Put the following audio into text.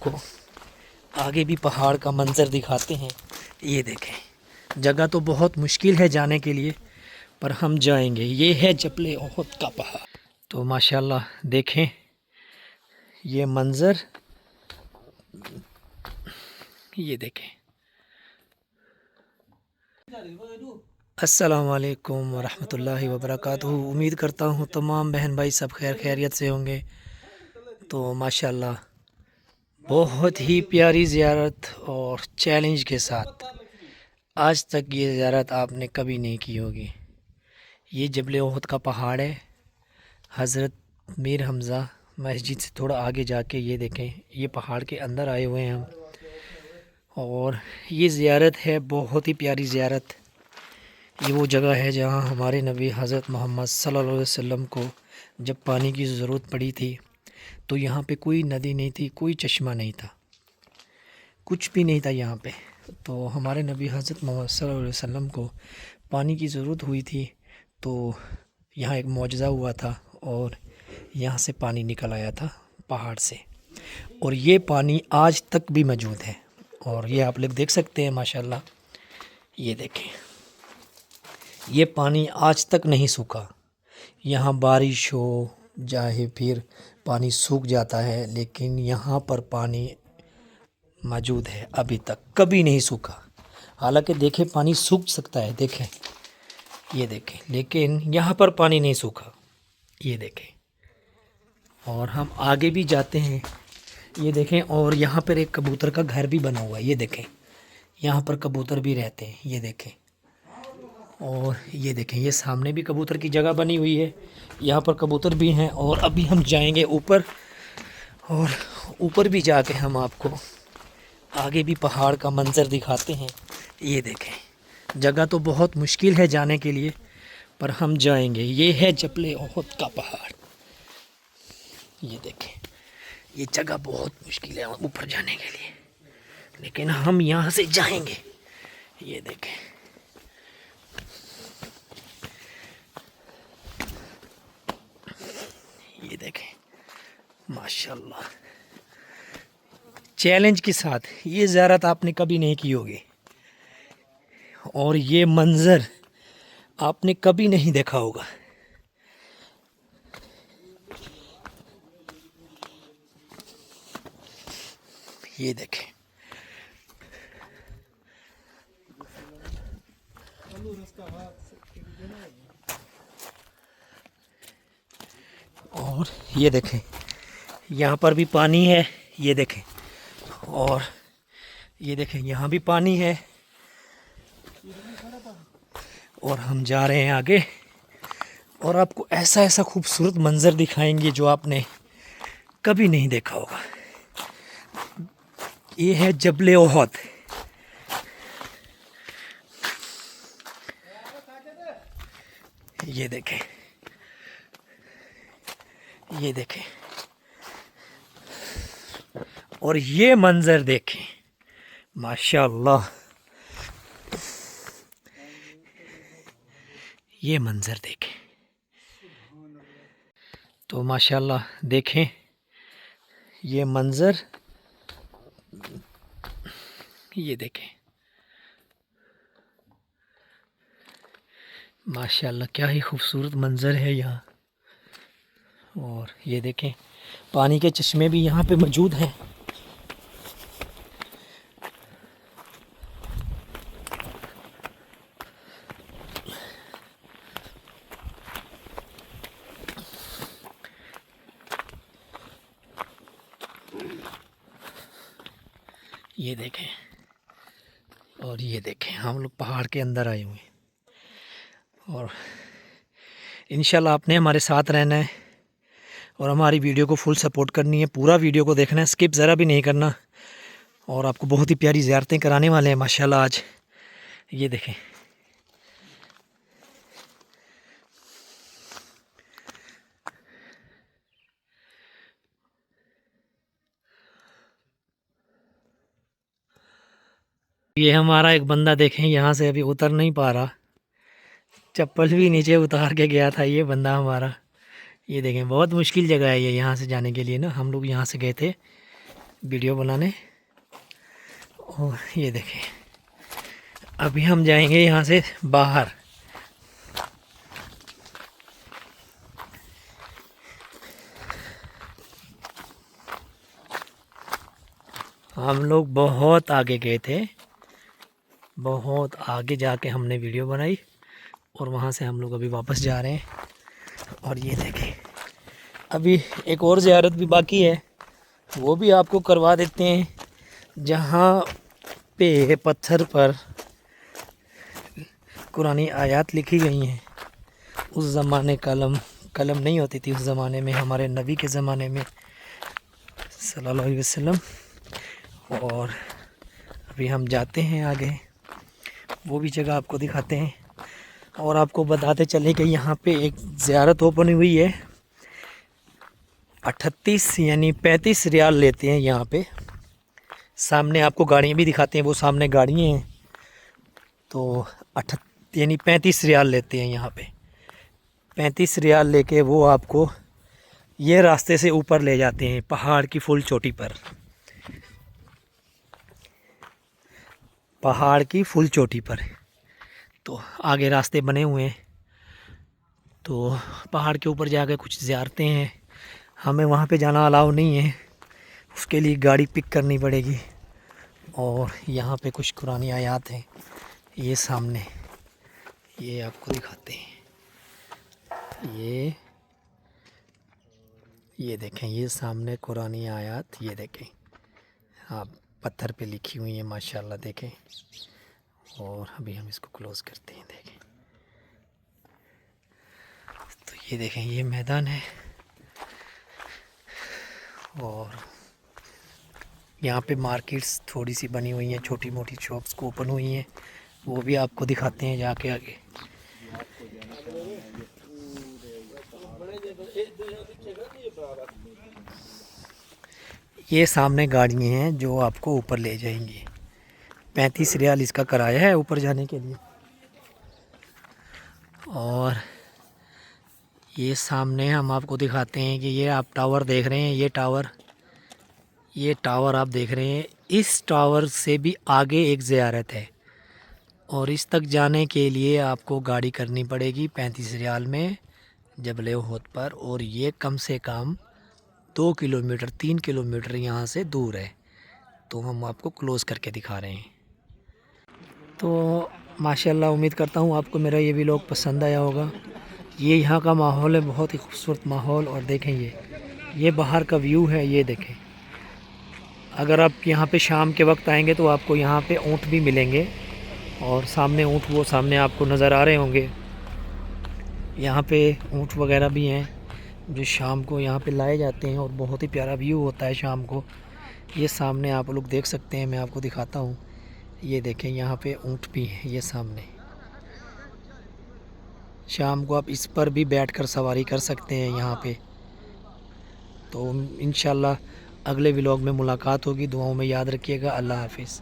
आपको आगे भी पहाड़ का मंज़र दिखाते हैं। ये देखें, जगह तो बहुत मुश्किल है जाने के लिए, पर हम जाएंगे। ये है जबल ओहद का पहाड़। तो माशाल्लाह देखें ये मंज़र, ये देखें। अस्सलामुअलैकुम वरहमतुल्लाहि वबरकातुहू। उम्मीद करता हूँ तमाम बहन भाई सब खैरियत से होंगे। तो माशाल्लाह बहुत ही प्यारी ज़ियारत और चैलेंज के साथ, आज तक ये ज़ियारत आपने कभी नहीं की होगी। ये जबल ओहद का पहाड़ है, हज़रत मीर हमज़ा मस्जिद से थोड़ा आगे जाके ये देखें, ये पहाड़ के अंदर आए हुए हैं हम। और ये ज़ियारत है बहुत ही प्यारी ज़ियारत। ये वो जगह है जहाँ हमारे नबी हज़रत मोहम्मद सल्लल्लाहु अलैहि वसल्लम को जब पानी की ज़रूरत पड़ी थी, तो यहाँ पे कोई नदी नहीं थी, कोई चश्मा नहीं था, कुछ भी नहीं था यहाँ पे। तो हमारे नबी हज़रत मोहम्मद सल्लल्लाहु अलैहि वसल्लम को पानी की ज़रूरत हुई थी, तो यहाँ एक मौजज़ा हुआ था और यहाँ से पानी निकल आया था पहाड़ से। और ये पानी आज तक भी मौजूद है। और ये आप लोग देख सकते हैं माशाल्लाह, ये देखें, ये पानी आज तक नहीं सूखा। यहाँ बारिश हो चाहे फिर पानी सूख जाता है, लेकिन यहाँ पर पानी मौजूद है, अभी तक कभी नहीं सूखा। हालांकि देखें पानी सूख सकता है, देखें, ये देखें, लेकिन यहाँ पर पानी नहीं सूखा, ये देखें। और हम आगे भी जाते हैं, ये देखें। और यहाँ पर एक कबूतर का घर भी बना हुआ है, ये देखें, यहाँ पर कबूतर भी रहते हैं, ये देखें। और ये देखें, ये सामने भी कबूतर की जगह बनी हुई है, यहाँ पर कबूतर भी हैं। और अभी हम जाएंगे ऊपर, और ऊपर भी जाके हम आपको आगे भी पहाड़ का मंज़र दिखाते हैं। ये देखें, जगह तो बहुत मुश्किल है जाने के लिए, पर हम जाएंगे। ये है जबल ओहद का पहाड़। ये देखें, ये जगह बहुत मुश्किल है ऊपर जाने के लिए, लेकिन हम यहाँ से जाएंगे। ये देखें, ये देखें माशाल्लाह, चैलेंज के साथ ये ज़ियारत आपने कभी नहीं की होगी, और ये मंज़र आपने कभी नहीं देखा होगा। ये देखें, और ये देखें, यहाँ पर भी पानी है, ये देखें। और ये देखें, यहाँ भी पानी है। और हम जा रहे हैं आगे, और आपको ऐसा ऐसा खूबसूरत मंज़र दिखाएंगे जो आपने कभी नहीं देखा होगा। ये है जबल ओहद। ये देखें, ये देखें, और ये मंज़र देखें माशाल्लाह, ये मंज़र देखें। तो माशाल्लाह देखें ये मंज़र, ये देखें माशाल्लाह, क्या ही खूबसूरत मंज़र है यहाँ। और ये देखें, पानी के चश्मे भी यहाँ पे मौजूद हैं। ये देखें, और ये देखें, हम लोग पहाड़ के अंदर आए हुए हैं। और इंशाल्लाह आपने हमारे साथ रहना है और हमारी वीडियो को फुल सपोर्ट करनी है। पूरा वीडियो को देखना है, स्किप ज़रा भी नहीं करना। और आपको बहुत ही प्यारी ज़ियारतें कराने वाले हैं माशाल्लाह आज। ये देखें, ये हमारा एक बंदा देखें यहाँ से अभी उतर नहीं पा रहा, चप्पल भी नीचे उतार के गया था ये बंदा हमारा। ये देखें, बहुत मुश्किल जगह है ये यहाँ से जाने के लिए ना। हम लोग यहाँ से गए थे वीडियो बनाने। और ये देखें, अभी हम जाएंगे यहाँ से बाहर। हम लोग बहुत आगे गए थे, बहुत आगे जाके हमने वीडियो बनाई और वहाँ से हम लोग अभी वापस जा रहे हैं। और ये देखें, अभी एक और ज़ियारत भी बाकी है, वो भी आपको करवा देते हैं, जहाँ पे पत्थर पर कुरानी आयत लिखी गई हैं। उस ज़माने कलम नहीं होती थी उस ज़माने में, हमारे नबी के ज़माने में सल्लल्लाहु अलैहि वसल्लम। और अभी हम जाते हैं आगे, वो भी जगह आपको दिखाते हैं। और आपको बताते चले कि यहाँ पे एक ज़ियारत ओपन हुई है, 38 यानी 35 रियाल लेते हैं यहाँ पे। सामने आपको गाड़ियाँ भी दिखाते हैं, वो सामने गाड़ियाँ हैं। तो 35 रियाल लेते हैं यहाँ पे। 35 रियाल लेके वो आपको ये रास्ते से ऊपर ले जाते हैं पहाड़ की फुल चोटी पर। पहाड़ की फुल चोटी पर तो आगे रास्ते बने हुए हैं। तो पहाड़ के ऊपर जाकर कुछ ज़ियारतें हैं, हमें वहाँ पे जाना अलाउ नहीं है, उसके लिए गाड़ी पिक करनी पड़ेगी। और यहाँ पे कुछ कुरानी आयत हैं, ये सामने, ये आपको दिखाते हैं। ये देखें, ये सामने कुरानी आयत, ये देखें आप पत्थर पे लिखी हुई है माशाल्लाह, देखें। और अभी हम इसको क्लोज़ करते हैं, देखें। तो ये देखें, ये मैदान है और यहाँ पे मार्केट्स थोड़ी सी बनी हुई हैं, छोटी मोटी शॉप्स को ओपन हुई हैं, वो भी आपको दिखाते हैं जाके आगे। ये सामने गाड़ियाँ हैं जो आपको ऊपर ले जाएंगी। 35 रियाल इसका किराया है ऊपर जाने के लिए। और ये सामने हम आपको दिखाते हैं कि ये आप टावर देख रहे हैं, ये टावर आप देख रहे हैं, इस टावर से भी आगे एक ज़ियारत है और इस तक जाने के लिए आपको गाड़ी करनी पड़ेगी 35 रियाल में जबल उहद पर। और ये कम से कम 2 किलोमीटर 3 किलोमीटर यहाँ से दूर है। तो हम आपको क्लोज़ करके दिखा रहे हैं। तो माशाल्लाह उम्मीद करता हूँ आपको मेरा ये व्लॉग पसंद आया होगा। ये यहाँ का माहौल है, बहुत ही खूबसूरत माहौल। और देखें, ये बाहर का व्यू है, ये देखें। अगर आप यहाँ पे शाम के वक्त आएंगे तो आपको यहाँ पे ऊँट भी मिलेंगे और सामने ऊँट वो सामने आपको नज़र आ रहे होंगे। यहाँ पे ऊँट वगैरह भी हैं जो शाम को यहाँ पे लाए जाते हैं और बहुत ही प्यारा व्यू होता है शाम को। ये सामने आप लोग देख सकते हैं, मैं आपको दिखाता हूँ। ये देखें, यहाँ पे ऊँट भी हैं, ये सामने। शाम को आप इस पर भी बैठकर सवारी कर सकते हैं यहाँ पे। तो इंशाल्लाह अगले व्लॉग में मुलाकात होगी। दुआओं में याद रखिएगा। अल्लाह हाफिज़।